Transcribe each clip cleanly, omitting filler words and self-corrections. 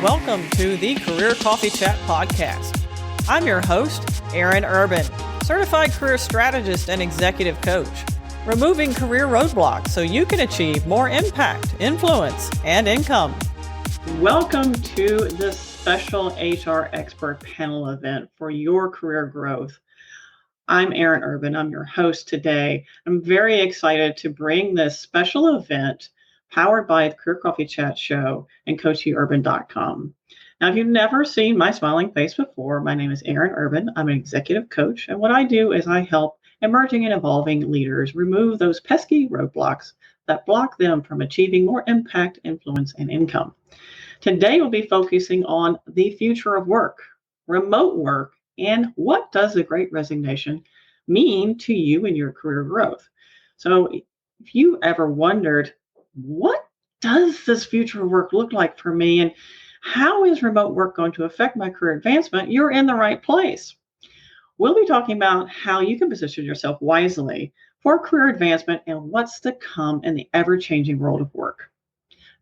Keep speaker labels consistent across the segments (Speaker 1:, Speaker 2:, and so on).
Speaker 1: Welcome to the Career Coffee Chat podcast. I'm your host, Aaron Urban, certified career strategist and executive coach, removing career roadblocks so you can achieve more impact, influence, and income. Welcome to this special HR expert panel event for your career growth. I'm Aaron Urban. I'm your host today. I'm very excited to bring this special event powered by the Career Coffee Chat show and coachurban.com. Now, if you've never seen my smiling face before, my name is Aaron Urban. I'm an executive coach, and what I do is I help emerging and evolving leaders remove those pesky roadblocks that block them from achieving more impact, influence, and income. Today, we'll be focusing on the future of work, remote work, and what does the Great Resignation mean to you and your career growth. So if you ever wondered, what does this future of work look like for me, and how is remote work going to affect my career advancement? You're in the right place. We'll be talking about how you can position yourself wisely for career advancement and what's to come in the ever-changing world of work.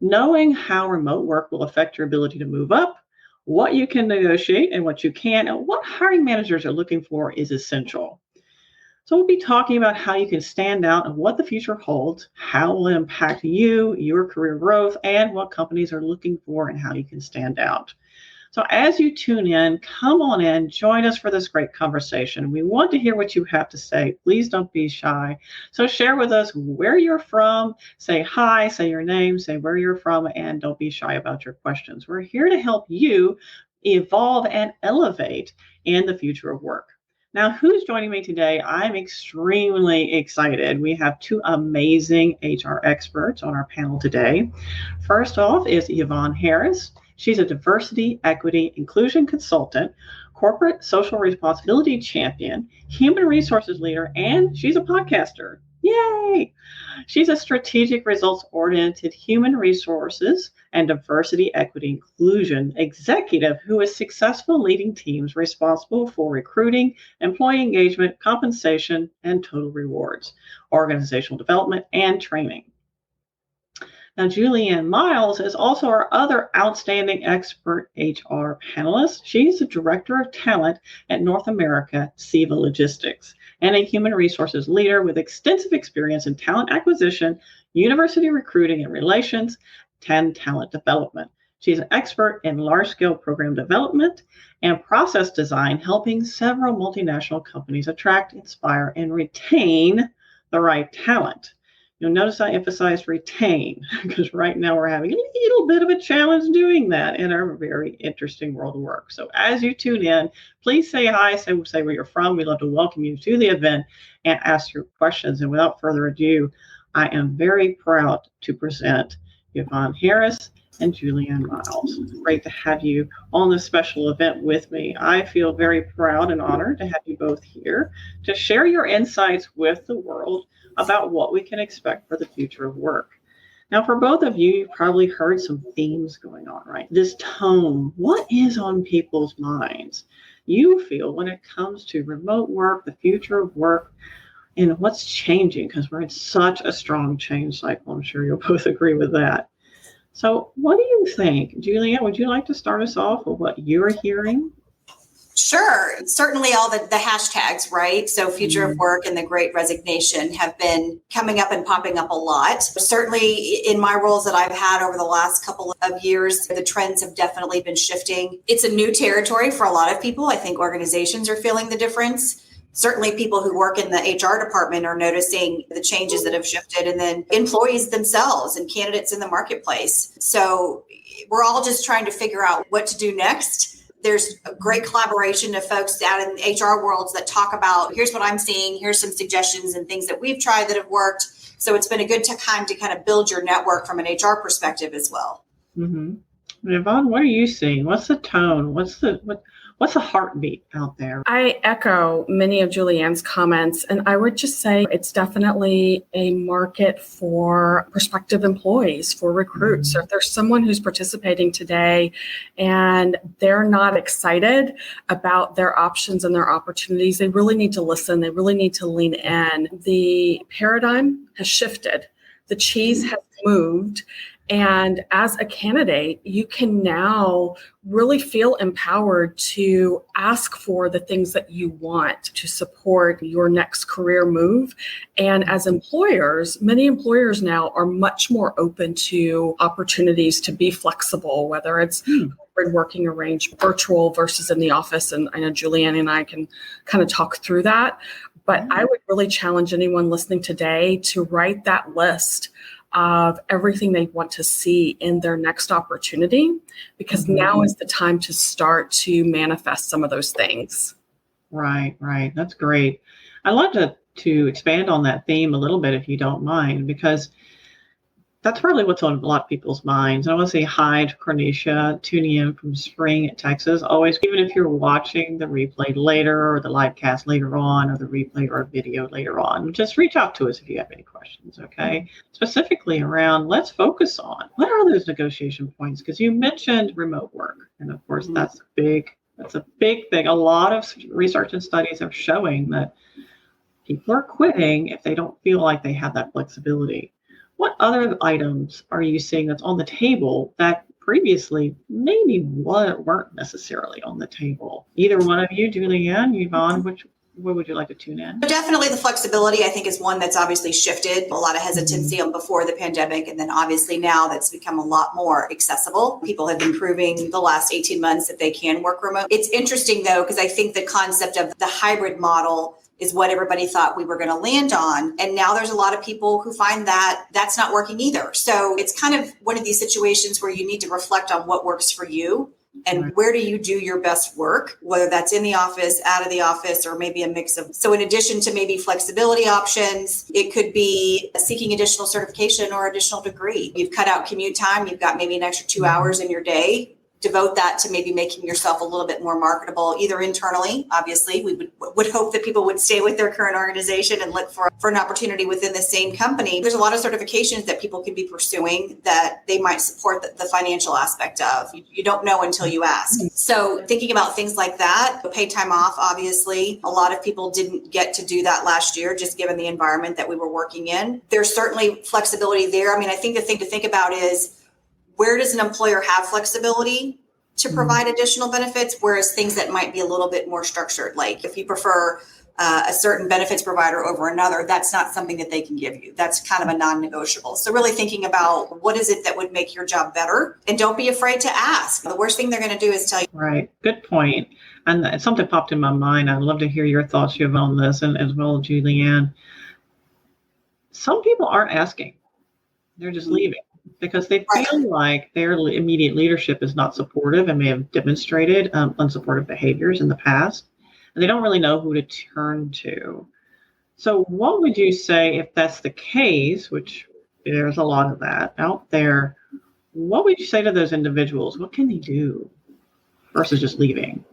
Speaker 1: Knowing how remote work will affect your ability to move up, what you can negotiate and what you can, and what hiring managers are looking for is essential. So we'll be talking about how you can stand out and what the future holds, how it will impact you, your career growth, and what companies are looking for and how you can stand out. So as you tune in, come on in, join us for this great conversation. We want to hear what you have to say. Please don't be shy. So share with us where you're from, say hi, say your name, say where you're from, and don't be shy about your questions. We're here to help you evolve and elevate in the future of work. Now, who's joining me today? I'm extremely excited. We have two amazing HR experts on our panel today. First off is Yvonne Harris. She's a diversity, equity, inclusion consultant, corporate social responsibility champion, human resources leader, and she's a podcaster. Yay! She's a strategic results-oriented human resources and diversity, equity, inclusion executive who is successful leading teams responsible for recruiting, employee engagement, compensation, and total rewards, organizational development, and training. Now, Julianne Miles is also our other outstanding expert HR panelist. She's the Director of Talent at North America CEVA Logistics and a human resources leader with extensive experience in talent acquisition, university recruiting and relations, and talent development. She's an expert in large-scale program development and process design, helping several multinational companies attract, inspire, and retain the right talent. You'll notice I emphasized retain because right now we're having a little bit of a challenge doing that in our very interesting world of work. So as you tune in, please say hi, say where you're from. We'd love to welcome you to the event and ask your questions. And without further ado, I am very proud to present Yvonne Harris and Julianne Miles. Great to have you on this special event with me. I feel very proud and honored to have you both here to share your insights with the world about what we can expect for the future of work. Now, for both of you, you've probably heard some themes going on, right? This tone, what is on people's minds? You feel when it comes to remote work, the future of work, and what's changing, because we're in such a strong change cycle. I'm sure you'll both agree with that. So what do you think? Julianne, would you like to start us off with what you're hearing?
Speaker 2: Sure. Certainly all the hashtags, right? So future of work and the Great Resignation have been coming up and popping up a lot. Certainly in my roles that I've had over the last couple of years, the trends have definitely been shifting. It's a new territory for a lot of people. I think organizations are feeling the difference. Certainly people who work in the HR department are noticing the changes that have shifted, and then employees themselves and candidates in the marketplace. So we're all just trying to figure out what to do next. There's a great collaboration of folks out in HR worlds that talk about, here's what I'm seeing, here's some suggestions and things that we've tried that have worked. So it's been a good time to kind of build your network from an HR perspective as well.
Speaker 1: Mm-hmm. Yvonne, what are you seeing? What's the tone? What's the heartbeat out there?
Speaker 3: I echo many of Julianne's comments, and I would just say it's definitely a market for prospective employees, for recruits. Mm-hmm. So if there's someone who's participating today and they're not excited about their options and their opportunities, they really need to listen. They really need to lean in. The paradigm has shifted. The cheese has moved. And as a candidate, you can now really feel empowered to ask for the things that you want to support your next career move. And as employers, many employers now are much more open to opportunities to be flexible, whether it's hybrid working arrangement, virtual versus in the office. And I know Julianne and I can kind of talk through that. But I would really challenge anyone listening today to write that list of everything they want to see in their next opportunity, because now is the time to start to manifest some of those things.
Speaker 4: Right. That's great. I'd love to expand on that theme a little bit, if you don't mind, because that's really what's on a lot of people's minds. I want to say hi to Cornelia, tuning in from Spring, Texas. Always, even if you're watching the replay later or the live cast later on or the replay or video later on, just reach out to us if you have any questions, okay? Specifically around, let's focus on what are those negotiation points? Because you mentioned remote work. And of course, that's a big thing. A lot of research and studies are showing that people are quitting if they don't feel like they have that flexibility. What other items are you seeing that's on the table that previously maybe weren't necessarily on the table? Either one of you, Julianne, Yvonne, what would you like to tune in?
Speaker 2: Definitely the flexibility, I think, is one that's obviously shifted. A lot of hesitancy on before the pandemic. And then obviously now that's become a lot more accessible. People have been proving the last 18 months that they can work remote. It's interesting, though, because I think the concept of the hybrid model is what everybody thought we were going to land on. And now there's a lot of people who find that that's not working either. So it's kind of one of these situations where you need to reflect on what works for you and where do you do your best work, whether that's in the office, out of the office, or maybe a mix of. So in addition to maybe flexibility options, it could be seeking additional certification or additional degree. You've cut out commute time. You've got maybe an extra 2 hours in your day. Devote that to maybe making yourself a little bit more marketable, either internally. Obviously, we would hope that people would stay with their current organization and look for an opportunity within the same company. There's a lot of certifications that people can be pursuing that they might support the financial aspect of. You don't know until you ask. So thinking about things like that, paid time off, obviously, a lot of people didn't get to do that last year, just given the environment that we were working in. There's certainly flexibility there. I mean, I think the thing to think about is, where does an employer have flexibility to provide additional benefits, whereas things that might be a little bit more structured, like if you prefer a certain benefits provider over another, that's not something that they can give you. That's kind of a non-negotiable. So really thinking about what is it that would make your job better, and don't be afraid to ask. The worst thing they're going to do is tell you.
Speaker 4: Right. Good point. And something popped in my mind. I'd love to hear your thoughts, Yvonne, on this, and as well as Julianne. Some people aren't asking. They're just leaving, because they feel like their immediate leadership is not supportive and may have demonstrated unsupportive behaviors in the past, and they don't really know who to turn to. So what would you say, if that's the case, which there's a lot of that out there, what would you say to those individuals? What can they do versus just leaving?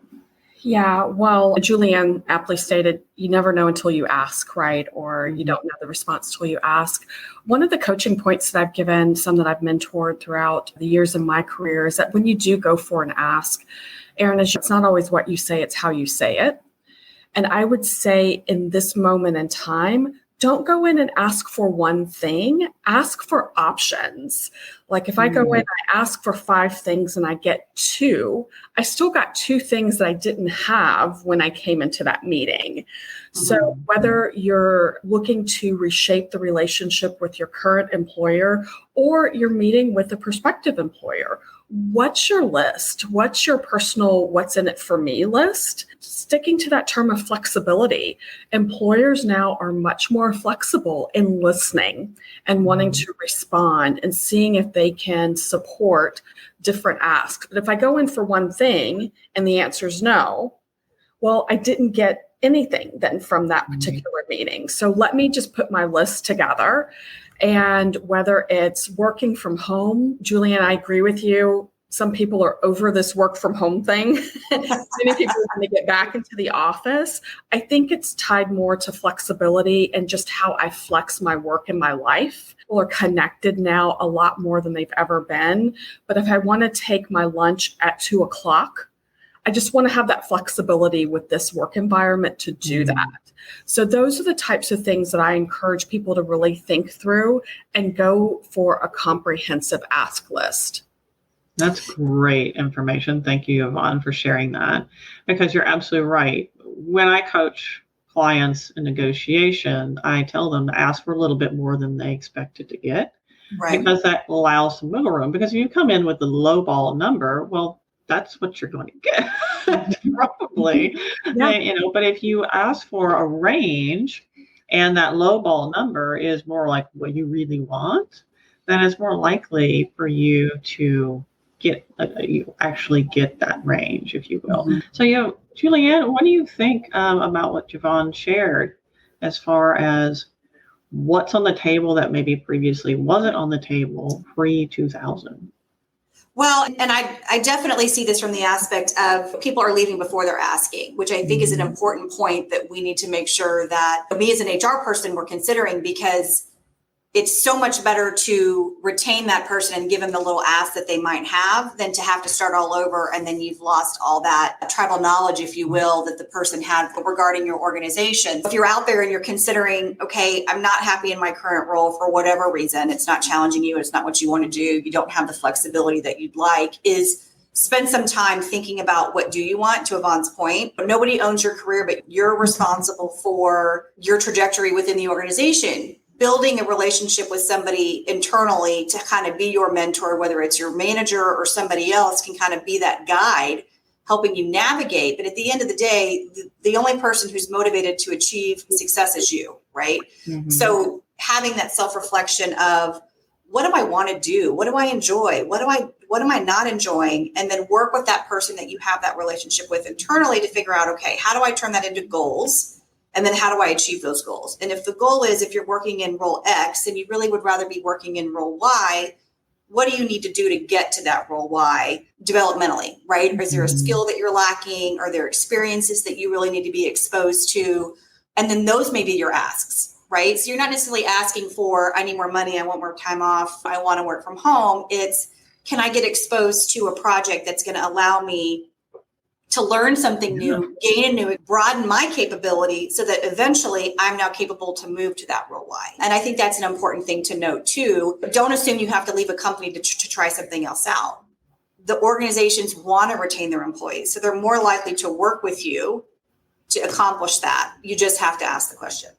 Speaker 3: Yeah, well, Julianne aptly stated, you never know until you ask, right? Or you don't know the response till you ask. One of the coaching points that I've given, some that I've mentored throughout the years in my career, is that when you do go for an ask, Erin, it's not always what you say, it's how you say it. And I would say in this moment in time, don't go in and ask for one thing, ask for options. Like if I go in, I ask for 5 things and I get 2, I still got 2 things that I didn't have when I came into that meeting. So whether you're looking to reshape the relationship with your current employer or you're meeting with a prospective employer, what's your list? What's your personal what's in it for me list? Sticking to that term of flexibility. Employers now are much more flexible in listening and wanting to respond and seeing if they can support different asks. But if I go in for one thing and the answer is no, well, I didn't get anything then from that particular meeting. So let me just put my list together. And whether it's working from home, Julianne, I agree with you. Some people are over this work from home thing. Many people want to get back into the office. I think it's tied more to flexibility and just how I flex my work in my life. People are connected now a lot more than they've ever been. But if I want to take my lunch at 2:00, I just want to have that flexibility with this work environment to do that. So those are the types of things that I encourage people to really think through and go for a comprehensive ask list.
Speaker 4: That's great information. Thank you, Yvonne, for sharing that, because you're absolutely right. When I coach clients in negotiation, I tell them to ask for a little bit more than they expected to get, because that allows some wiggle room. Because if you come in with the low ball number, well, that's what you're going to get probably. But if you ask for a range and that low ball number is more like what you really want, then it's more likely for you to you actually get that range, if you will. So, Julianne, what do you think about what Yvonne shared as far as what's on the table that maybe previously wasn't on the table pre-2000?
Speaker 2: Well, and I definitely see this from the aspect of people are leaving before they're asking, which I think is an important point that we need to make sure that me as an HR person we're considering, because it's so much better to retain that person and give them the little ask that they might have than to have to start all over. And then you've lost all that tribal knowledge, if you will, that the person had regarding your organization. If you're out there and you're considering, okay, I'm not happy in my current role for whatever reason, it's not challenging you, it's not what you want to do, you don't have the flexibility that you'd like, is spend some time thinking about what do you want, to Yvonne's point. Nobody owns your career, but you're responsible for your trajectory within the organization. Building a relationship with somebody internally to kind of be your mentor, whether it's your manager or somebody else, can kind of be that guide, helping you navigate. But at the end of the day, the only person who's motivated to achieve success is you, right? So having that self-reflection of, what do I want to do? What do I enjoy? What am I not enjoying? And then work with that person that you have that relationship with internally to figure out, okay, how do I turn that into goals? And then how do I achieve those goals? And if the goal is, if you're working in role X and you really would rather be working in role Y, what do you need to do to get to that role Y developmentally, right? Is there a skill that you're lacking? Are there experiences that you really need to be exposed to? And then those may be your asks, right? So you're not necessarily asking for, I need more money, I want more time off, I want to work from home. It's, can I get exposed to a project that's going to allow me to learn something new, gain a new, broaden my capability so that eventually I'm now capable to move to that role Y. And I think that's an important thing to note too. Don't assume you have to leave a company to try something else out. The organizations want to retain their employees, so they're more likely to work with you to accomplish that. You just have to ask the question.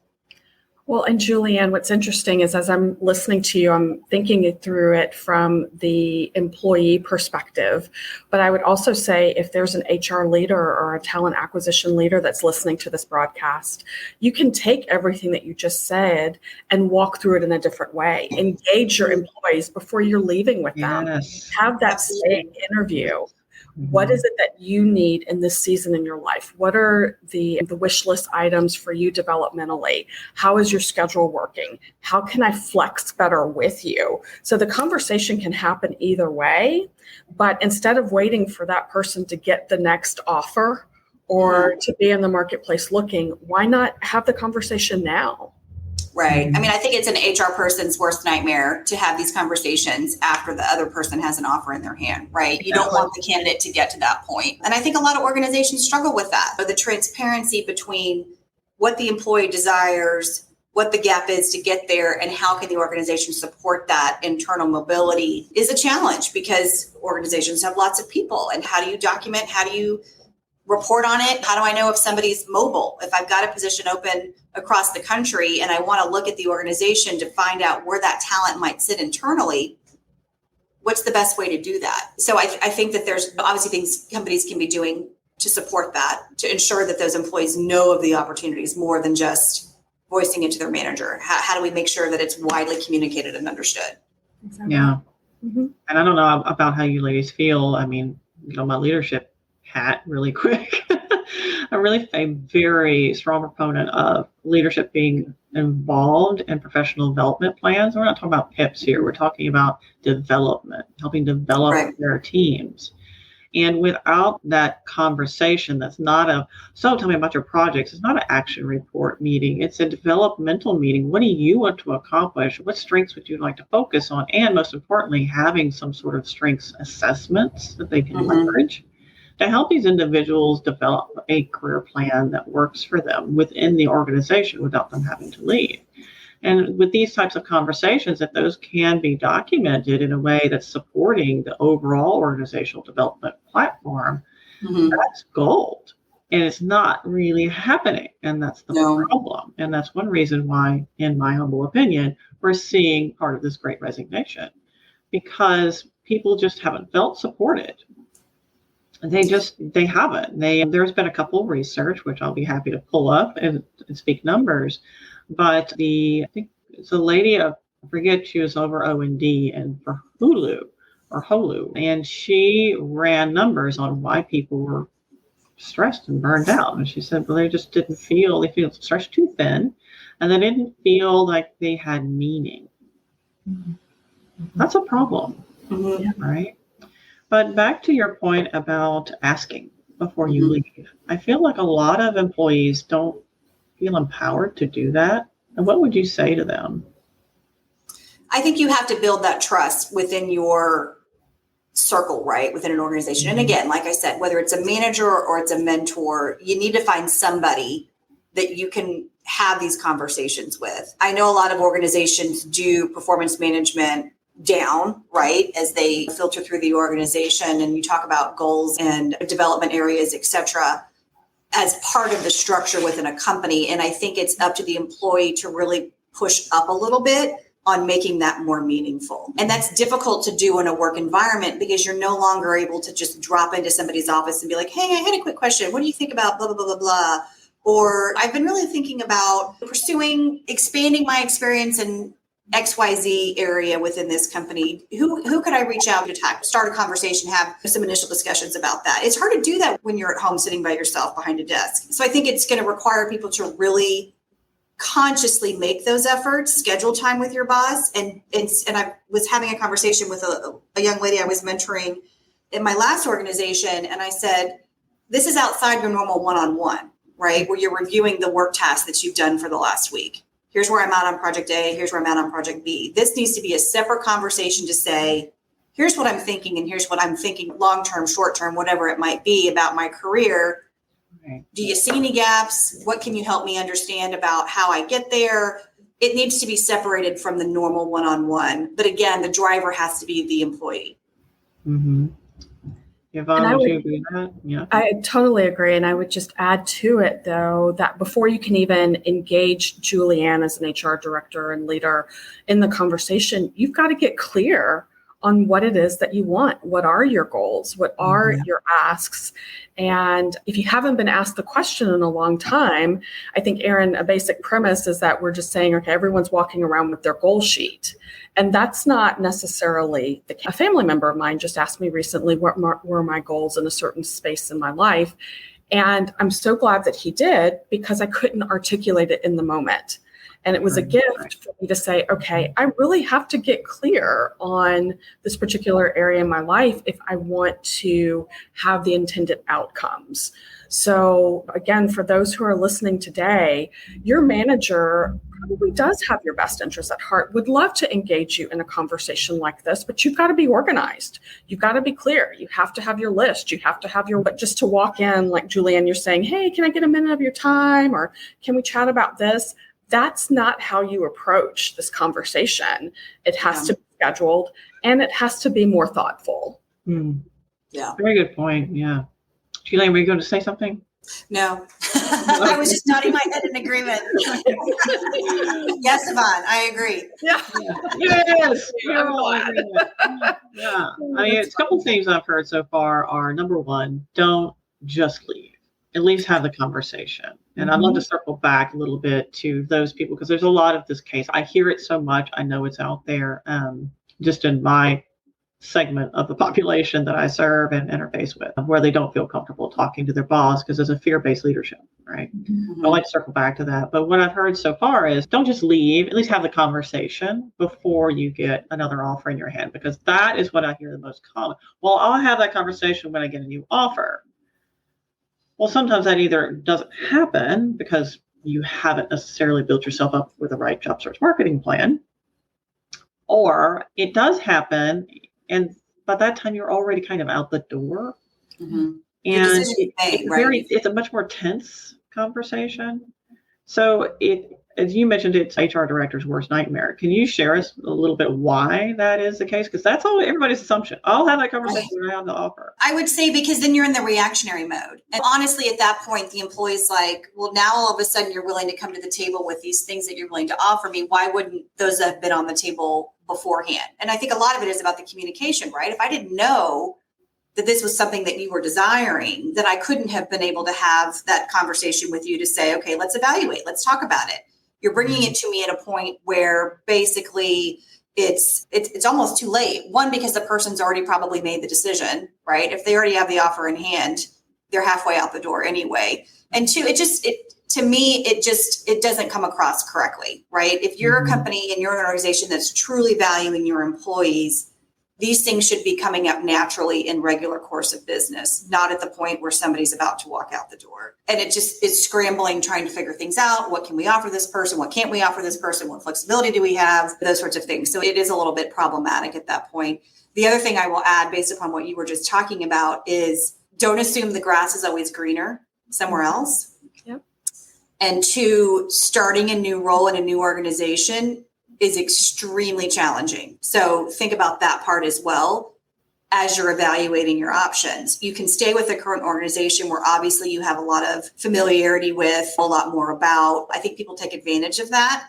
Speaker 3: Well, and Julianne, what's interesting is as I'm listening to you, I'm thinking it through it from the employee perspective. But I would also say if there's an HR leader or a talent acquisition leader that's listening to this broadcast, you can take everything that you just said and walk through it in a different way. Engage your employees before you're leaving with them. Have that same interview. What is it that you need in this season in your life? What are the wish list items for you developmentally? How is your schedule working? How can I flex better with you? So the conversation can happen either way, but instead of waiting for that person to get the next offer or to be in the marketplace looking, why not have the conversation now?
Speaker 2: Right. I mean, I think it's an HR person's worst nightmare to have these conversations after the other person has an offer in their hand, right? You don't want the candidate to get to that point. And I think a lot of organizations struggle with that. But the transparency between what the employee desires, what the gap is to get there, and how can the organization support that internal mobility is a challenge because organizations have lots of people. And how do you document? How do you report on it? How do I know if somebody's mobile? If I've got a position open across the country and I want to look at the organization to find out where that talent might sit internally, what's the best way to do that? So I think that there's obviously things companies can be doing to support that, to ensure that those employees know of the opportunities more than just voicing it to their manager. How do we make sure that it's widely communicated and understood?
Speaker 3: Exactly.
Speaker 4: Yeah. And I don't know about how you ladies feel. I mean, my leadership hat really quick. I'm really a very strong proponent of leadership being involved in professional development plans. We're not talking about PIPs here. We're talking about development, helping develop their teams. And without that conversation, that's not so tell me about your projects. It's not an action report meeting. It's a developmental meeting. What do you want to accomplish? What strengths would you like to focus on? And most importantly, having some sort of strengths assessments that they can leverage to help these individuals develop a career plan that works for them within the organization without them having to leave. And with these types of conversations, if those can be documented in a way that's supporting the overall organizational development platform, that's gold. And it's not really happening. And that's the problem. And that's one reason why, in my humble opinion, we're seeing part of this great resignation, because people just haven't felt supported. They haven't. There's been a couple of research, which I'll be happy to pull up and speak numbers. But I think it's a lady, I forget, she was over O&D and for Hulu, and she ran numbers on why people were stressed and burned out. And she said, well, they feel stretched too thin, and they didn't feel like they had meaning. That's a problem, right? But back to your point about asking before you leave, I feel like a lot of employees don't feel empowered to do that. And what would you say to them?
Speaker 2: I think you have to build that trust within your circle, right? Within an organization. And again, like I said, whether it's a manager or it's a mentor, you need to find somebody that you can have these conversations with. I know a lot of organizations do performance management down, right, as they filter through the organization, and you talk about goals and development areas, et cetera, as part of the structure within a company. And I think it's up to the employee to really push up a little bit on making that more meaningful. And that's difficult to do in a work environment, because you're no longer able to just drop into somebody's office and be like, hey, I had a quick question. What do you think about blah, blah, blah, blah, blah? Or I've been really thinking about expanding my experience in XYZ area within this company. Who could I reach out to start a conversation, have some initial discussions about that? It's hard to do that when you're at home sitting by yourself behind a desk. So I think it's going to require people to really consciously make those efforts, schedule time with your boss. And I was having a conversation with a young lady I was mentoring in my last organization. And I said, this is outside your normal one-on-one, right? Where you're reviewing the work tasks that you've done for the last week. Here's where I'm at on project A. Here's where I'm at on project B. This needs to be a separate conversation to say, here's what I'm thinking, and here's what I'm thinking long-term, short-term, whatever it might be about my career. Right. Do you see any gaps? What can you help me understand about how I get there? It needs to be separated from the normal one-on-one. But again, the driver has to be the employee.
Speaker 4: Mm-hmm. Yvonne, would you agree with that? Yeah.
Speaker 3: I totally agree. And I would just add to it, though, that before you can even engage Julianne as an HR director and leader in the conversation, you've got to get clear on what it is that you want. What are your goals? What are your asks? And if you haven't been asked the question in a long time, I think, Erin, a basic premise is that we're just saying, okay, everyone's walking around with their goal sheet. And that's not necessarily the case. A family member of mine just asked me recently what were my goals in a certain space in my life. And I'm so glad that he did, because I couldn't articulate it in the moment. And it was a gift for me to say, okay, I really have to get clear on this particular area in my life if I want to have the intended outcomes. So again, for those who are listening today, your manager probably does have your best interests at heart, would love to engage you in a conversation like this, but you've got to be organized. You've got to be clear. You have to have your list. You have to have but just to walk in, like Julianne, you're saying, hey, can I get a minute of your time? Or can we chat about this? That's not how you approach this conversation. It has to be scheduled, and it has to be more thoughtful.
Speaker 2: Yeah.
Speaker 4: Very good point. Yeah. Julianne, were you going to say something?
Speaker 2: No. I was just nodding my head in agreement. Yes, Yvonne, I agree.
Speaker 3: Yeah.
Speaker 4: Yes. Yeah. I mean, a couple of things I've heard so far are, number one, don't just leave. At least have the conversation. And I'd love to circle back a little bit to those people, because there's a lot of this case. I hear it so much. I know it's out there, just in my segment of the population that I serve and interface with, where they don't feel comfortable talking to their boss because there's a fear-based leadership, right? I'd like to circle back to that. But what I've heard so far is, don't just leave, at least have the conversation before you get another offer in your hand, because that is what I hear the most common. Well, I'll have that conversation when I get a new offer. Well, sometimes that either doesn't happen because you haven't necessarily built yourself up with the right job search marketing plan, or it does happen, and by that time you're already kind of out the door.
Speaker 2: Your
Speaker 4: And
Speaker 2: decision is made, right?
Speaker 4: it's a much more tense conversation. So as you mentioned, it's HR director's worst nightmare. Can you share us a little bit why that is the case? Because that's all everybody's assumption. I'll have that conversation around the offer.
Speaker 2: I would say because then you're in the reactionary mode. And honestly, at that point, the employee's like, well, now all of a sudden you're willing to come to the table with these things that you're willing to offer me. Why wouldn't those have been on the table beforehand? And I think a lot of it is about the communication, right? If I didn't know that this was something that you were desiring, then I couldn't have been able to have that conversation with you to say, okay, let's evaluate, let's talk about it. You're bringing it to me at a point where basically it's almost too late. One, because the person's already probably made the decision, right? If they already have the offer in hand, they're halfway out the door anyway. And two, to me, it doesn't come across correctly, right? If you're a company and you're an organization that's truly valuing your employees, these things should be coming up naturally in regular course of business, not at the point where somebody's about to walk out the door. And it's scrambling, trying to figure things out. What can we offer this person? What can't we offer this person? What flexibility do we have? Those sorts of things. So it is a little bit problematic at that point. The other thing I will add based upon what you were just talking about is don't assume the grass is always greener somewhere else.
Speaker 3: Yep.
Speaker 2: And two, starting a new role in a new organization is extremely challenging. So think about that part as well as you're evaluating your options. You can stay with the current organization where obviously you have a lot of familiarity with, a lot more about. I think people take advantage of that.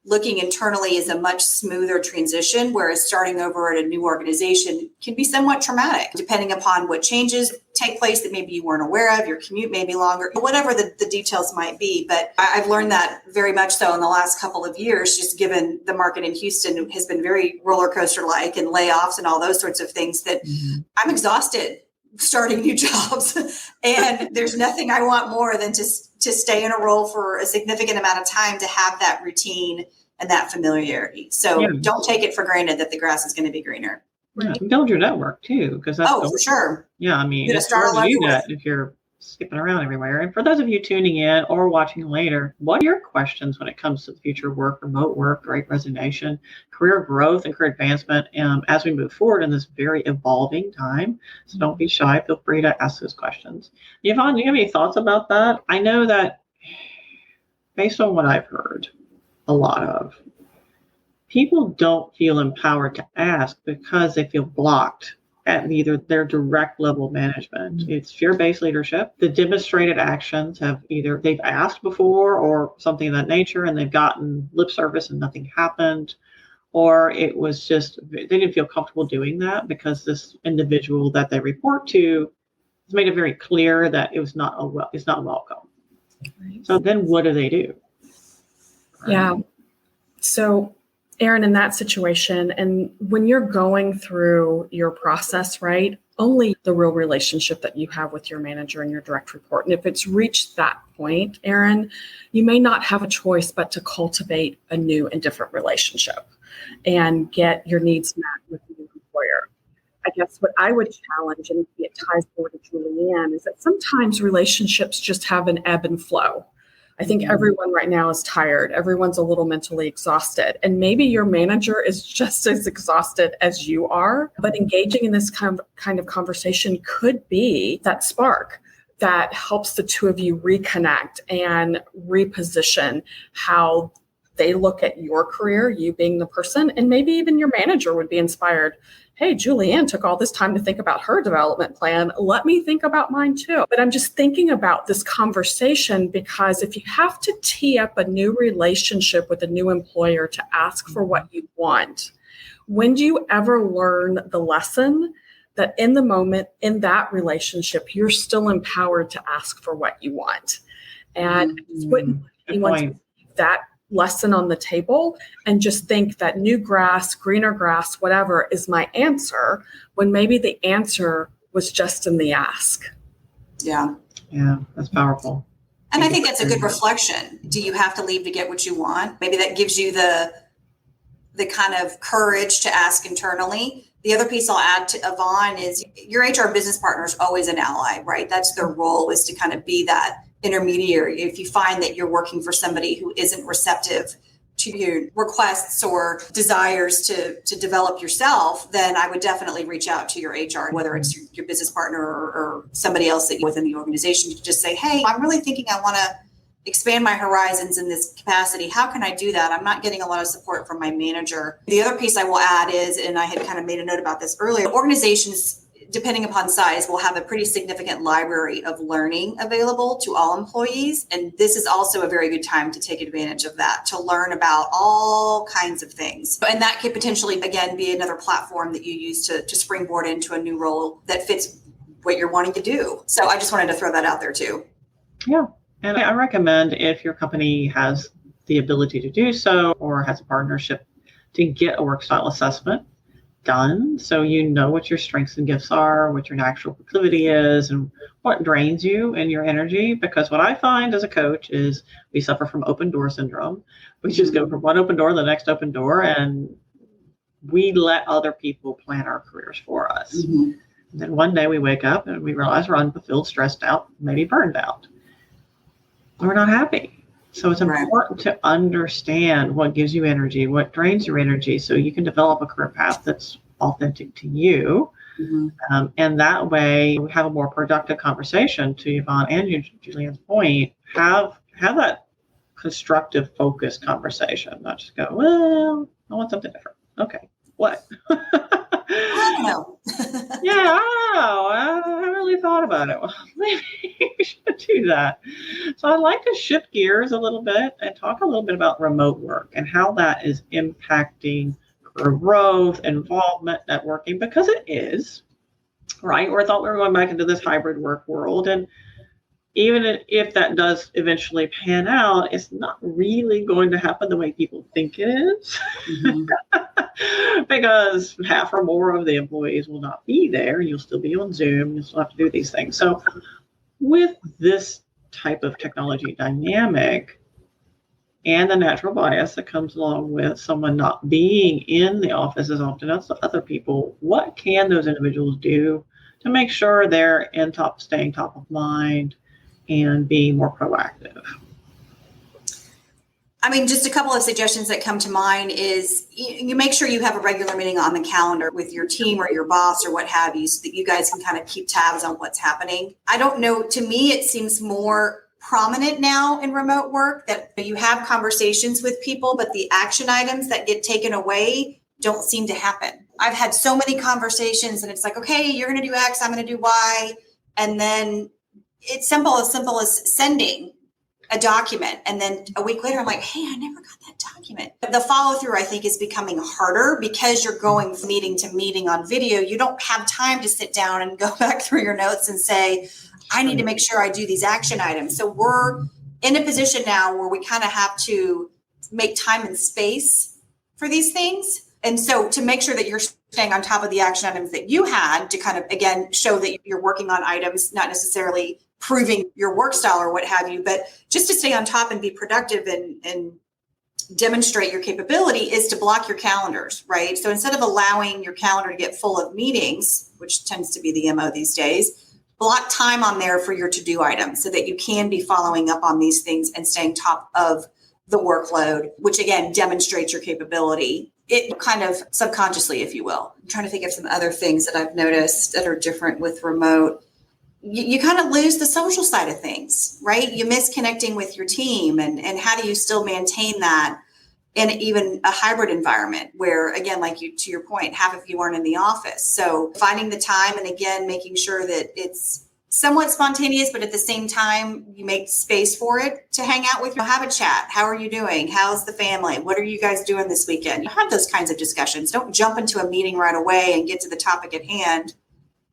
Speaker 2: Looking internally is a much smoother transition, whereas starting over at a new organization can be somewhat traumatic, depending upon what changes take place that maybe you weren't aware of. Your commute may be longer, whatever the details might be. But I've learned that very much so in the last couple of years, just given the market in Houston has been very roller coaster-like and layoffs and all those sorts of things that I'm exhausted starting new jobs. And there's nothing I want more than to stay in a role for a significant amount of time, to have that routine and that familiarity. So don't take it for granted that the grass is going to be greener.
Speaker 4: Yeah, build your network too, because that's
Speaker 2: for sure.
Speaker 4: Yeah, I mean,
Speaker 2: it's hard to do that
Speaker 4: if you're skipping around everywhere. And for those of you tuning in or watching later, what are your questions when it comes to the future of work, remote work, great resignation, career growth, and career advancement as we move forward in this very evolving time? So don't be shy. Feel free to ask those questions. Yvonne, do you have any thoughts about that? I know that based on what I've heard a lot of, people don't feel empowered to ask because they feel blocked at either their direct level of management. It's fear-based leadership. The demonstrated actions have either they've asked before or something of that nature, and they've gotten lip service and nothing happened, or it was just they didn't feel comfortable doing that because this individual that they report to has made it very clear that it's not welcome. Right. So then what do they do?
Speaker 3: Yeah. So Erin, in that situation, and when you're going through your process, right, only the real relationship that you have with your manager and your direct report. And if it's reached that point, Erin, you may not have a choice but to cultivate a new and different relationship and get your needs met with the new employer. I guess what I would challenge, and it ties forward to Julianne, is that sometimes relationships just have an ebb and flow. I think everyone right now is tired. Everyone's a little mentally exhausted. And maybe your manager is just as exhausted as you are. But engaging in this kind of conversation could be that spark that helps the two of you reconnect and reposition how they look at your career, you being the person, and maybe even your manager would be inspired. Hey, Julianne took all this time to think about her development plan. Let me think about mine too. But I'm just thinking about this conversation because if you have to tee up a new relationship with a new employer to ask for what you want, when do you ever learn the lesson that in the moment, in that relationship, you're still empowered to ask for what you want? And wouldn't anyone that lesson on the table and just think that new grass, greener grass, whatever is my answer, when maybe the answer was just in the ask.
Speaker 2: Yeah,
Speaker 4: that's powerful.
Speaker 2: And I think that's a good reflection. Do you have to leave to get what you want? Maybe that gives you the kind of courage to ask internally. The other piece I'll add to Yvonne is your HR business partner is always an ally, right? That's their role, is to kind of be that intermediary. If you find that you're working for somebody who isn't receptive to your requests or desires to develop yourself, then I would definitely reach out to your HR, whether it's your business partner or somebody else that within the organization, to just say, hey, I'm really thinking I want to expand my horizons in this capacity. How can I do that? I'm not getting a lot of support from my manager. The other piece I will add is, and I had kind of made a note about this earlier, organizations, depending upon size, will have a pretty significant library of learning available to all employees. And this is also a very good time to take advantage of that, to learn about all kinds of things. And that could potentially, again, be another platform that you use to springboard into a new role that fits what you're wanting to do. So I just wanted to throw that out there too.
Speaker 4: Yeah. And I recommend, if your company has the ability to do so or has a partnership, to get a work style assessment done so you know what your strengths and gifts are, what your natural proclivity is, and what drains you and your energy. Because what I find as a coach is we suffer from open door syndrome. We just go from one open door to the next open door, and we let other people plan our careers for us. And then one day we wake up and we realize we're unfulfilled, stressed out, maybe burned out. We're not happy. So it's important to understand what gives you energy, what drains your energy, so you can develop a career path that's authentic to you. And that way we have a more productive conversation, to Yvonne and Julianne's point. Have that constructive, focused conversation, not just go, well, I want something different. Okay, what?
Speaker 2: I don't know.
Speaker 4: Yeah, I don't know. I haven't really thought about it. Well, maybe we should do that. So I'd like to shift gears a little bit and talk a little bit about remote work and how that is impacting career growth, involvement, networking, because it is, right? Or I thought we were going back into this hybrid work world. And even if that does eventually pan out, it's not really going to happen the way people think it is. Because half or more of the employees will not be there. You'll still be on Zoom. You'll still have to do these things. So with this type of technology dynamic and the natural bias that comes along with someone not being in the office as often as other people, what can those individuals do to make sure they're staying top of mind and being more proactive?
Speaker 2: I mean, just a couple of suggestions that come to mind is you make sure you have a regular meeting on the calendar with your team or your boss or what have you, so that you guys can kind of keep tabs on what's happening. I don't know, to me, it seems more prominent now in remote work that you have conversations with people, but the action items that get taken away don't seem to happen. I've had so many conversations and it's like, okay, you're going to do X, I'm going to do Y. And then it's simple as sending a document. And then a week later, I'm like, hey, I never got that document. The follow through, I think, is becoming harder because you're going from meeting to meeting on video. You don't have time to sit down and go back through your notes and say, I need to make sure I do these action items. So we're in a position now where we kind of have to make time and space for these things. And so to make sure that you're staying on top of the action items that you had to kind of, again, show that you're working on items, not necessarily proving your work style or what have you, but just to stay on top and be productive and demonstrate your capability is to block your calendars, right? So instead of allowing your calendar to get full of meetings, which tends to be the MO these days, block time on there for your to-do items so that you can be following up on these things and staying top of the workload, which again demonstrates your capability. It kind of subconsciously, if you will. I'm trying to think of some other things that I've noticed that are different with remote. You kind of lose the social side of things, right? You miss connecting with your team, and how do you still maintain that in even a hybrid environment where, again, to your point, half of you aren't in the office. So finding the time and again, making sure that it's somewhat spontaneous, but at the same time, you make space for it to hang out with you, have a chat. How are you doing? How's the family? What are you guys doing this weekend? You have those kinds of discussions. Don't jump into a meeting right away and get to the topic at hand,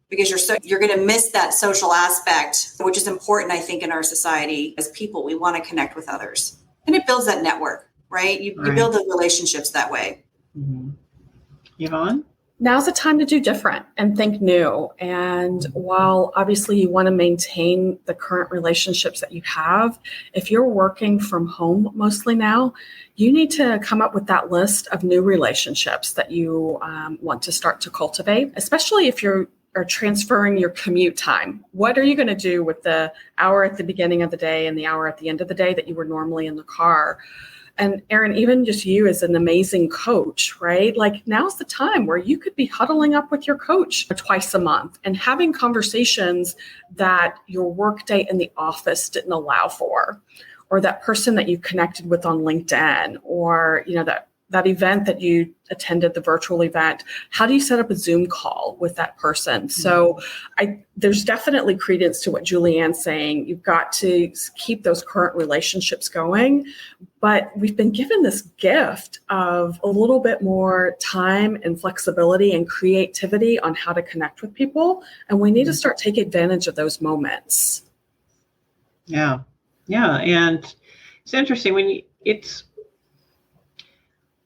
Speaker 2: because you're going to miss that social aspect, which is important, I think, in our society. As people, we want to connect with others. And it builds that network, right? You build those relationships that way.
Speaker 4: Yvonne?
Speaker 3: Now's the time to do different and think new. And while obviously you want to maintain the current relationships that you have, if you're working from home mostly now, you need to come up with that list of new relationships that you want to start to cultivate, especially if you're transferring your commute time. What are you going to do with the hour at the beginning of the day and the hour at the end of the day that you were normally in the car? And Erin, even just you as an amazing coach, right? Like now's the time where you could be huddling up with your coach twice a month and having conversations that your workday in the office didn't allow for, or that person that you connected with on LinkedIn, or, that event that you attended, the virtual event. How do you set up a Zoom call with that person? So there's definitely credence to what Julianne's saying. You've got to keep those current relationships going, but we've been given this gift of a little bit more time and flexibility and creativity on how to connect with people. And we need to start taking advantage of those moments.
Speaker 4: Yeah. And it's interesting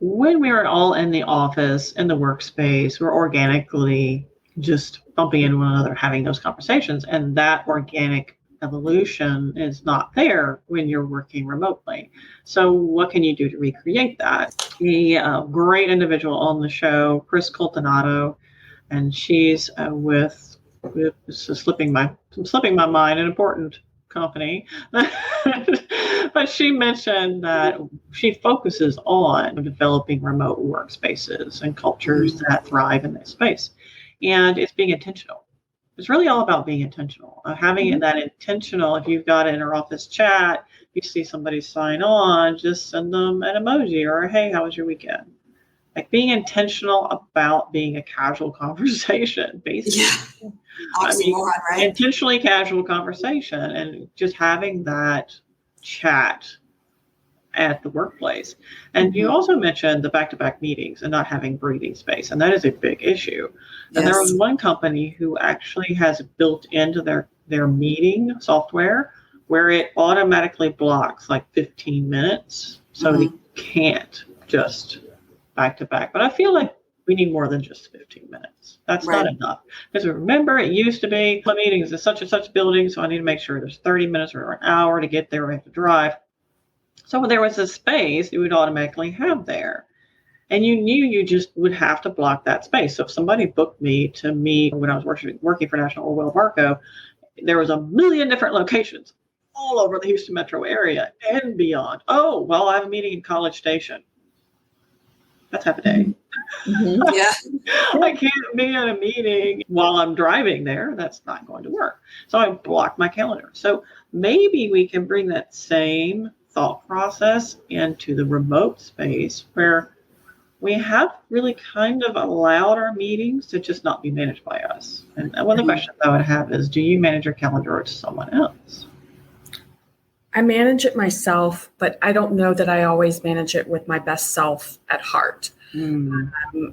Speaker 4: when we are all in the office, in the workspace, we're organically just bumping into one another, having those conversations. And that organic evolution is not there when you're working remotely. So what can you do to recreate that? A great individual on the show, Chris Coltonato, and she's with slipping my mind, an important company. But she mentioned that she focuses on developing remote workspaces and cultures that thrive in this space. And it's being intentional. It's really all about being intentional, having that intentional. If you've got an inter-office chat, you see somebody sign on, just send them an emoji or, hey, how was your weekend? Like being intentional about being a casual conversation, basically.
Speaker 2: Yeah. Right?
Speaker 4: Intentionally casual conversation and just having that chat at the workplace. And you also mentioned the back-to-back meetings and not having breathing space. And that is a big issue. And there was one company who actually has built into their meeting software where it automatically blocks like 15 minutes. So they can't just back-to-back. But I feel like we need more than just 15 minutes. That's not enough. Because remember, it used to be the meetings in such and such building, so I need to make sure there's 30 minutes or an hour to get there. I have to drive. So when there was a space, you would automatically have there. And you knew you just would have to block that space. So if somebody booked me to meet when I was working for National Orwell Barco, there was a million different locations all over the Houston metro area and beyond. Oh, well, I have a meeting in College Station. That's half a day.
Speaker 2: Yeah.
Speaker 4: I can't be at a meeting while I'm driving there. That's not going to work. So I block my calendar. So maybe we can bring that same thought process into the remote space where we have really kind of allowed our meetings to just not be managed by us. And one of the questions I would have is, do you manage your calendar or to someone else?
Speaker 3: I manage it myself, but I don't know that I always manage it with my best self at heart.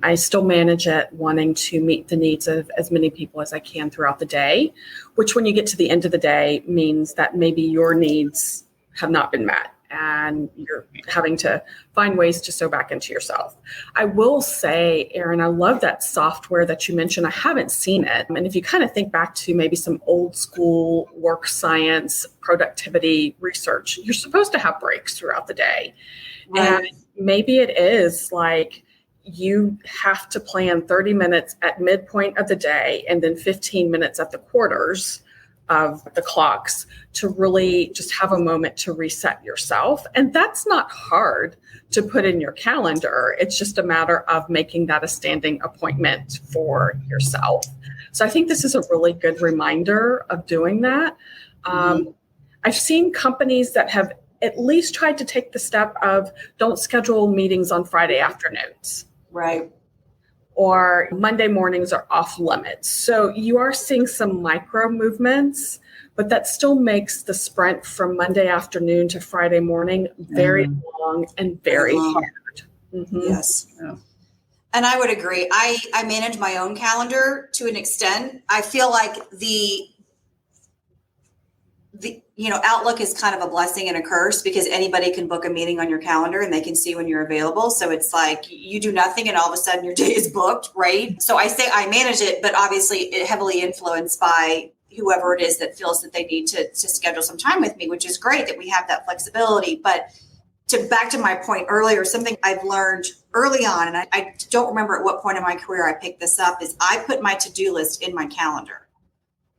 Speaker 3: I still manage it wanting to meet the needs of as many people as I can throughout the day, which when you get to the end of the day means that maybe your needs have not been met and you're having to find ways to sew back into yourself. I will say, Erin, I love that software that you mentioned. I haven't seen it. And if you kind of think back to maybe some old school work science, productivity research, you're supposed to have breaks throughout the day. Right. And maybe it is like you have to plan 30 minutes at midpoint of the day and then 15 minutes at the quarters of the clocks to really just have a moment to reset yourself. And that's not hard to put in your calendar. It's just a matter of making that a standing appointment for yourself. So I think this is a really good reminder of doing that. I've seen companies that have at least tried to take the step of don't schedule meetings on Friday afternoons.
Speaker 2: Right.
Speaker 3: Or Monday mornings are off limits. So you are seeing some micro movements, but that still makes the sprint from Monday afternoon to Friday morning very long and very hard.
Speaker 2: Yes. Yeah. And I would agree. I manage my own calendar to an extent. I feel like the Outlook is kind of a blessing and a curse because anybody can book a meeting on your calendar and they can see when you're available. So it's like you do nothing and all of a sudden your day is booked, right? So I say I manage it, but obviously it heavily influenced by whoever it is that feels that they need to schedule some time with me, which is great that we have that flexibility. But back to my point earlier, something I've learned early on, and I don't remember at what point in my career I picked this up, is I put my to-do list in my calendar.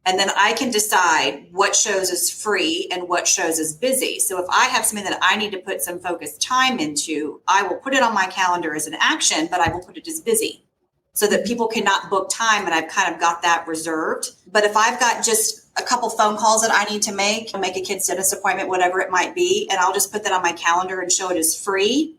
Speaker 2: And then I can decide what shows as free and what shows as busy. So if I have something that I need to put some focused time into, I will put it on my calendar as an action, but I will put it as busy so that people cannot book time. And I've kind of got that reserved. But if I've got just a couple phone calls that I need to make a kid's dentist appointment, whatever it might be, and I'll just put that on my calendar and show it as free.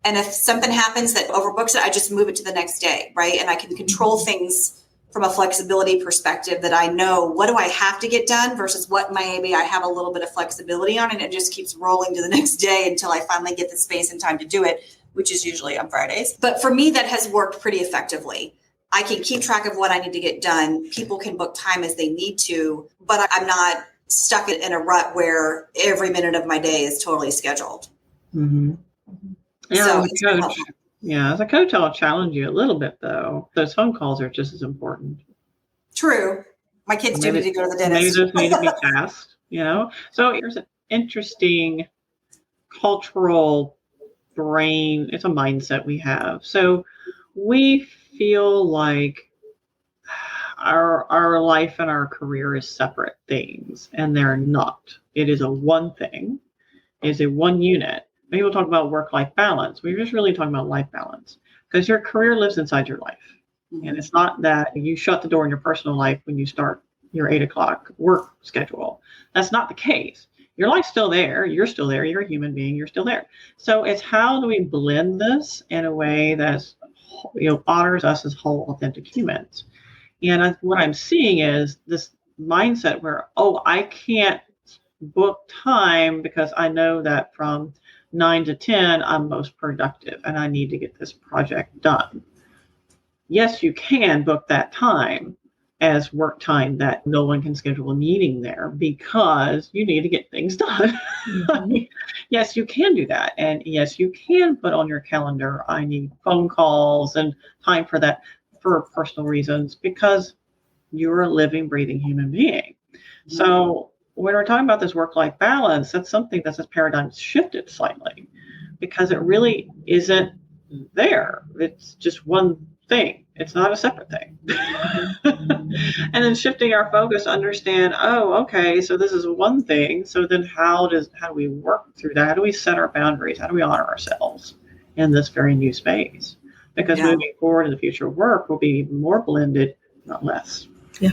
Speaker 2: And if something happens that overbooks it, I just move it to the next day, right? And I can control things from a flexibility perspective that I know what do I have to get done versus what maybe I have a little bit of flexibility on, and it just keeps rolling to the next day until I finally get the space and time to do it, which is usually on Fridays. But for me, that has worked pretty effectively. I can keep track of what I need to get done. People can book time as they need to, but I'm not stuck in a rut where every minute of my day is totally scheduled.
Speaker 4: Mm-hmm. Yeah,
Speaker 2: So
Speaker 4: as a coach, as a coach, I'll challenge you a little bit, though. Those phone calls are just as important.
Speaker 2: True. My kids do need to go to the dentist.
Speaker 4: Maybe those need to be tasked, So here's an interesting cultural brain. It's a mindset we have. So we feel like our life and our career is separate things, and they're not. It is a one thing. It is a one unit. People talk about work-life balance. We're just really talking about life balance because your career lives inside your life. And it's not that you shut the door in your personal life when you start your 8 o'clock work schedule. That's not the case. Your life's still there. You're still there. You're a human being. You're still there. So it's how do we blend this in a way that honors us as whole, authentic humans. And what I'm seeing is this mindset where, I can't book time because I know that from 9 to 10, I'm most productive and I need to get this project done. Yes, you can book that time as work time that no one can schedule a meeting there because you need to get things done. Mm-hmm. Yes, you can do that. And yes, you can put on your calendar, I need phone calls and time for that for personal reasons because you're a living, breathing human being. Mm-hmm. So when we're talking about this work-life balance, that's something that's paradigm shifted slightly because it really isn't there. It's just one thing. It's not a separate thing. And then shifting our focus to understand, so this is one thing. So then how do we work through that? How do we set our boundaries? How do we honor ourselves in this very new space? Because moving forward in the future, work will be more blended, not less.
Speaker 3: Yeah.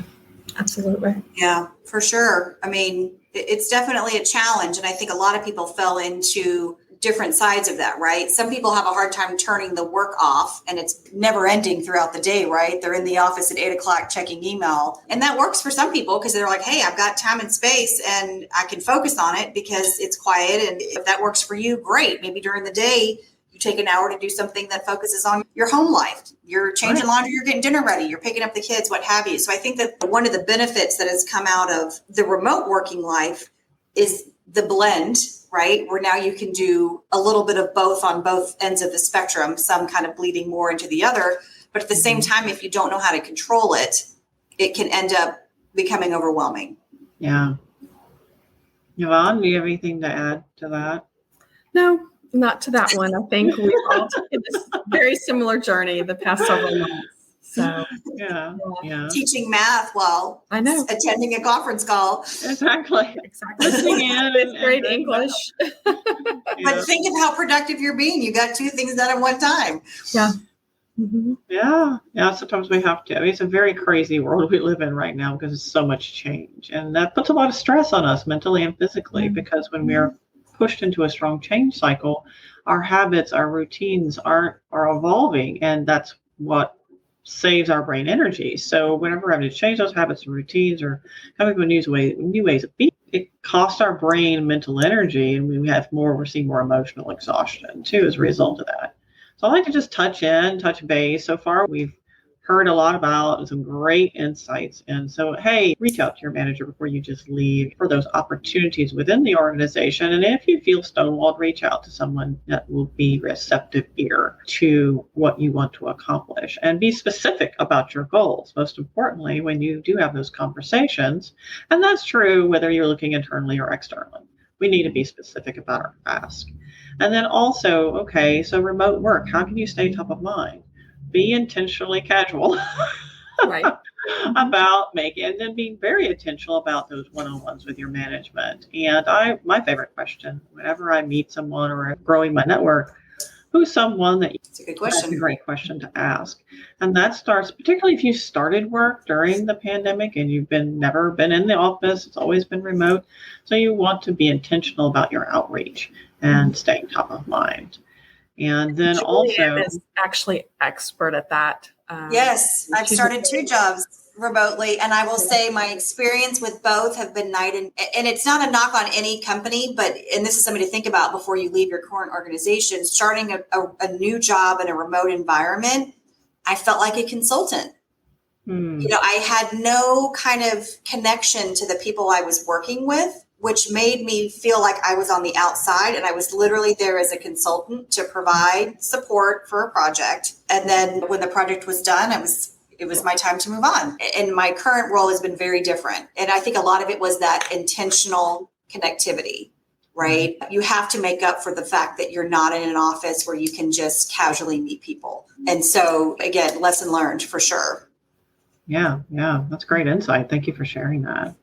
Speaker 3: Absolutely.
Speaker 2: Yeah, for sure. I mean, it's definitely a challenge. And I think a lot of people fell into different sides of that, right? Some people have a hard time turning the work off and it's never ending throughout the day, right? They're in the office at 8 o'clock checking email. And that works for some people because they're like, hey, I've got time and space and I can focus on it because it's quiet. And if that works for you, great. Maybe during the day, you take an hour to do something that focuses on your home life. You're changing laundry, you're getting dinner ready, you're picking up the kids, what have you. So I think that one of the benefits that has come out of the remote working life is the blend, right? Where now you can do a little bit of both on both ends of the spectrum, some kind of bleeding more into the other. But at the same time, if you don't know how to control it, it can end up becoming overwhelming.
Speaker 4: Yeah. Yvonne, do you have anything to add to that?
Speaker 3: No. Not to that one. I think we've all taken this very similar journey the past several months. So
Speaker 4: yeah.
Speaker 2: Teaching math while
Speaker 3: I know
Speaker 2: attending a conference call.
Speaker 4: Exactly.
Speaker 3: Listening in fifth grade English.
Speaker 2: But think of how productive you're being. You got two things done at one time.
Speaker 3: Yeah. Mm-hmm.
Speaker 4: Yeah. Sometimes we have to. I mean, it's a very crazy world we live in right now because there's so much change, and that puts a lot of stress on us mentally and physically. Because when we're pushed into a strong change cycle, our habits, our routines are evolving, and that's what saves our brain energy. So whenever we're having to change those habits and routines or coming up with new ways of being, it costs our brain mental energy, and we're seeing more emotional exhaustion too as a result of that. So I like to just touch base. So far we've heard a lot about some great insights. And so, hey, reach out to your manager before you just leave for those opportunities within the organization. And if you feel stonewalled, reach out to someone that will be receptive ear to what you want to accomplish and be specific about your goals. Most importantly, when you do have those conversations, and that's true whether you're looking internally or externally, we need to be specific about our ask. And then also, so remote work, how can you stay top of mind? Be intentionally casual.
Speaker 3: Right.
Speaker 4: about making, and then being very intentional about those one-on-ones with your management. And my favorite question, whenever I meet someone or growing my network, who's someone that
Speaker 2: It's a good question.
Speaker 4: That's a great question to ask. And that starts, particularly if you started work during the pandemic and you've never been in the office, it's always been remote. So you want to be intentional about your outreach and staying top of mind. And then
Speaker 3: Julianne is actually expert at that.
Speaker 2: Yes, I've started 2 jobs remotely, and I will say my experience with both have been night and it's not a knock on any company, and this is something to think about before you leave your current organization. Starting a new job in a remote environment, I felt like a consultant. I had no kind of connection to the people I was working with, which made me feel like I was on the outside, and I was literally there as a consultant to provide support for a project. And then when the project was done, it was my time to move on. And my current role has been very different. And I think a lot of it was that intentional connectivity, right? You have to make up for the fact that you're not in an office where you can just casually meet people. And so again, lesson learned for sure.
Speaker 4: Yeah, that's great insight. Thank you for sharing that.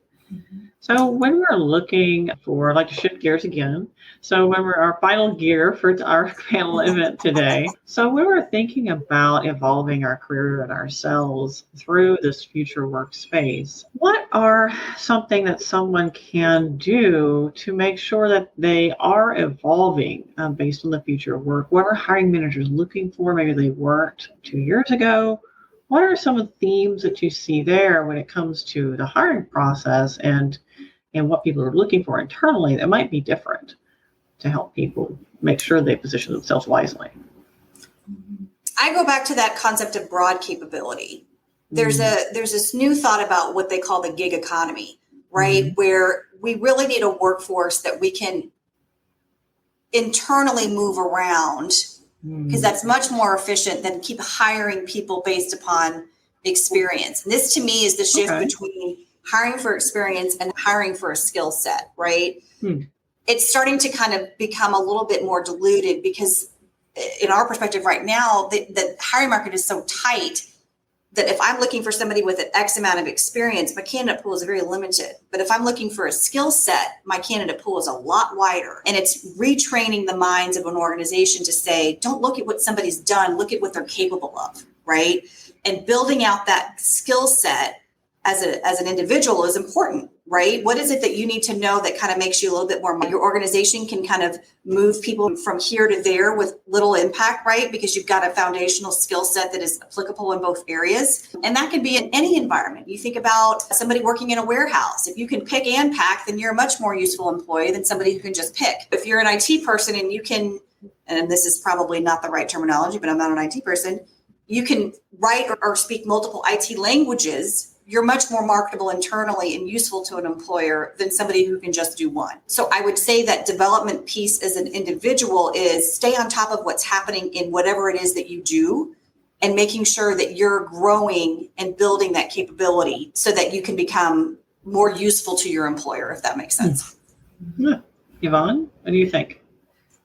Speaker 4: So when we're looking for, I'd like to shift gears again. So when we're our final gear for our panel event today. So when we're thinking about evolving our career and ourselves through this future workspace, what are something that someone can do to make sure that they are evolving based on the future of work? What are hiring managers looking for? Maybe they weren't 2 years ago. What are some of the themes that you see there when it comes to the hiring process and what people are looking for internally that might be different to help people make sure they position themselves wisely?
Speaker 2: I go back to that concept of broad capability. There's this new thought about what they call the gig economy, right? Where we really need a workforce that we can internally move around, because that's much more efficient than keep hiring people based upon experience. And this to me is the shift between hiring for experience and hiring for a skill set, right? It's starting to kind of become a little bit more diluted because in our perspective right now, the hiring market is so tight that if I'm looking for somebody with an X amount of experience, my candidate pool is very limited. But if I'm looking for a skill set, my candidate pool is a lot wider. And it's retraining the minds of an organization to say, don't look at what somebody's done, look at what they're capable of, right? And building out that skill set as an individual is important, right? What is it that you need to know that kind of makes you a little bit more, your organization can kind of move people from here to there with little impact, right? Because you've got a foundational skill set that is applicable in both areas. And that can be in any environment. You think about somebody working in a warehouse. If you can pick and pack, then you're a much more useful employee than somebody who can just pick. If you're an IT person and you can, and this is probably not the right terminology, but I'm not an IT person, you can write or speak multiple IT languages, you're much more marketable internally and useful to an employer than somebody who can just do one. So I would say that development piece as an individual is stay on top of what's happening in whatever it is that you do and making sure that you're growing and building that capability so that you can become more useful to your employer, if that makes sense.
Speaker 4: Yeah. Yvonne, what do you think?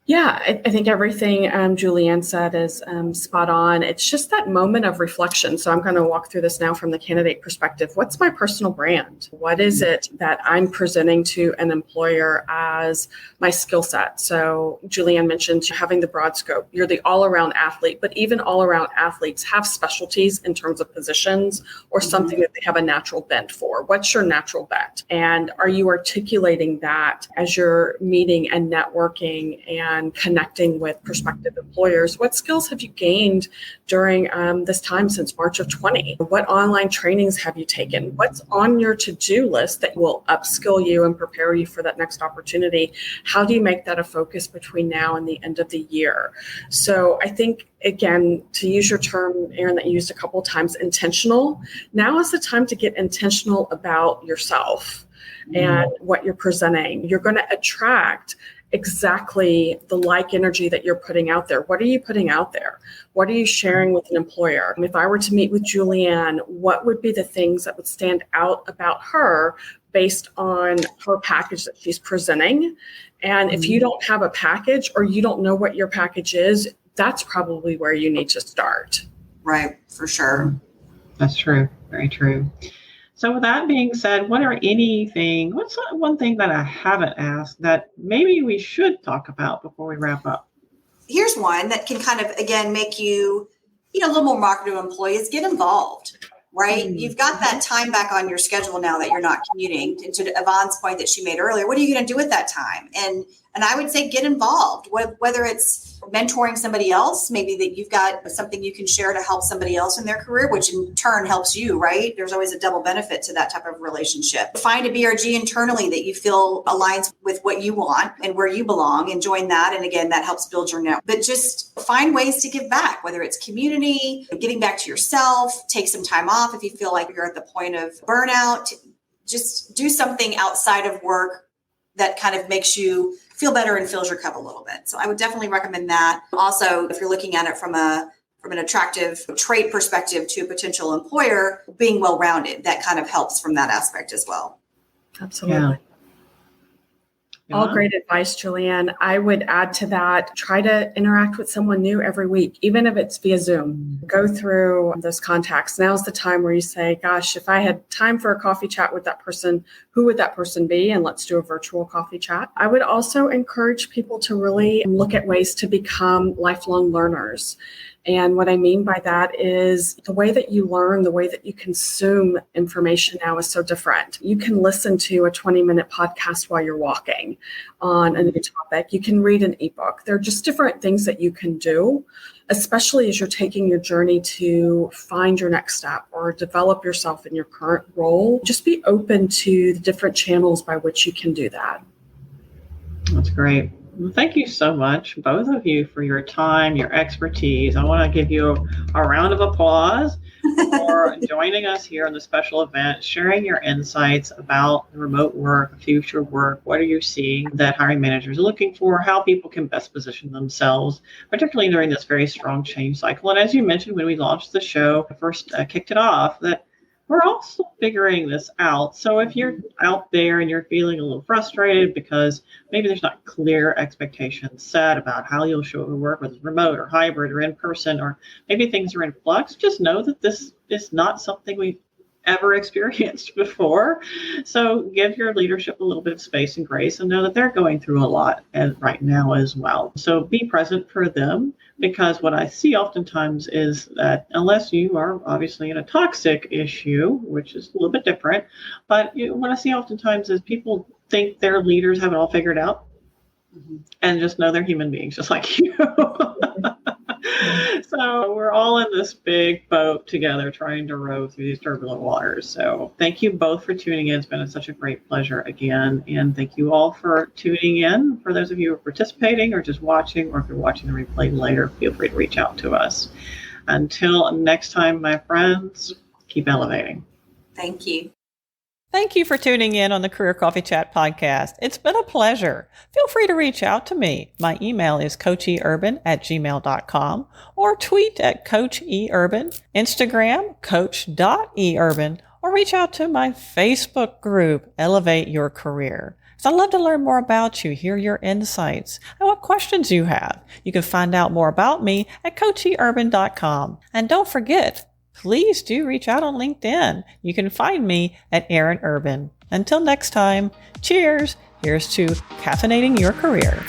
Speaker 3: Yeah, I think everything Julianne said is spot on. It's just that moment of reflection. So I'm going to walk through this now from the candidate perspective. What's my personal brand? What is it that I'm presenting to an employer as my skill set? So Julianne mentioned having the broad scope. You're the all-around athlete, but even all-around athletes have specialties in terms of positions or something that they have a natural bent for. What's your natural bent? And are you articulating that as you're meeting and networking and connecting with prospective employers? What skills have you gained during this time since March of 20? What online trainings have you taken? What's on your to-do list that will upskill you and prepare you for that next opportunity? How do you make that a focus between now and the end of the year? So I think, again, to use your term, Aaron, that you used a couple of times, intentional. Now is the time to get intentional about yourself and what you're presenting. You're going to attract exactly the like energy that you're putting out there. What are you putting out there? What are you sharing with an employer? If I were to meet with Julianne, what would be the things that would stand out about her based on her package that she's presenting? And if you don't have a package or you don't know what your package is, that's probably where you need to start.
Speaker 2: Right, for sure.
Speaker 4: That's true. Very true. So with that being said, what's one thing that I haven't asked that maybe we should talk about before we wrap up?
Speaker 2: Here's one that can kind of, again, make you, a little more marketable employees, get involved, right? You've got that time back on your schedule now that you're not commuting. And to Yvonne's point that she made earlier, what are you going to do with that time? And I would say get involved, whether it's mentoring somebody else, maybe that you've got something you can share to help somebody else in their career, which in turn helps you, right? There's always a double benefit to that type of relationship. Find a BRG internally that you feel aligns with what you want and where you belong, and join that. And again, that helps build your network. But just find ways to give back, whether it's community, getting back to yourself, take some time off if you feel like you're at the point of burnout. Just do something outside of work that kind of makes you feel better and fills your cup a little bit. So I would definitely recommend that. Also, if you're looking at it from an attractive trait perspective to a potential employer, being well-rounded, that kind of helps from that aspect as well.
Speaker 3: Absolutely.
Speaker 4: Yeah.
Speaker 3: All great advice, Julianne. I would add to that, try to interact with someone new every week, even if it's via Zoom. Go through those contacts. Now's the time where you say, gosh, if I had time for a coffee chat with that person, who would that person be? And let's do a virtual coffee chat. I would also encourage people to really look at ways to become lifelong learners. And what I mean by that is the way that you learn, the way that you consume information now is so different. You can listen to a 20-minute podcast while you're walking on a new topic. You can read an ebook. There are just different things that you can do, especially as you're taking your journey to find your next step or develop yourself in your current role. Just be open to the different channels by which you can do that.
Speaker 4: That's great. Well, thank you so much, both of you, for your time, your expertise. I want to give you a round of applause for joining us here on the special event, sharing your insights about remote work, future work. What are you seeing that hiring managers are looking for? How people can best position themselves, particularly during this very strong change cycle. And as you mentioned when we launched the show, first kicked it off, that we're also figuring this out. So if you're out there and you're feeling a little frustrated because maybe there's not clear expectations set about how you'll show up at work, whether it's remote or hybrid or in person, or maybe things are in flux, just know that this is not something we've ever experienced before. So give your leadership a little bit of space and grace, and know that they're going through a lot right now as well. So be present for them, because what I see oftentimes is that unless you are obviously in a toxic issue, which is a little bit different, but what I see oftentimes is people think their leaders have it all figured out and just know they're human beings just like you. So we're all in this big boat together trying to row through these turbulent waters. So thank you both for tuning in. It's been such a great pleasure again. And thank you all for tuning in. For those of you who are participating or just watching, or if you're watching the replay later, feel free to reach out to us. Until next time, my friends, keep elevating.
Speaker 2: Thank you.
Speaker 1: Thank you for tuning in on the Career Coffee Chat podcast. It's been a pleasure. Feel free to reach out to me. My email is coacheurban@gmail.com, or tweet at coacheurban, Instagram coach.eurban, or reach out to my Facebook group, Elevate Your Career. So I'd love to learn more about you, hear your insights, and what questions you have. You can find out more about me at coacheurban.com. And don't forget, please do reach out on LinkedIn. You can find me at Erin Urban. Until next time, cheers. Here's to caffeinating your career.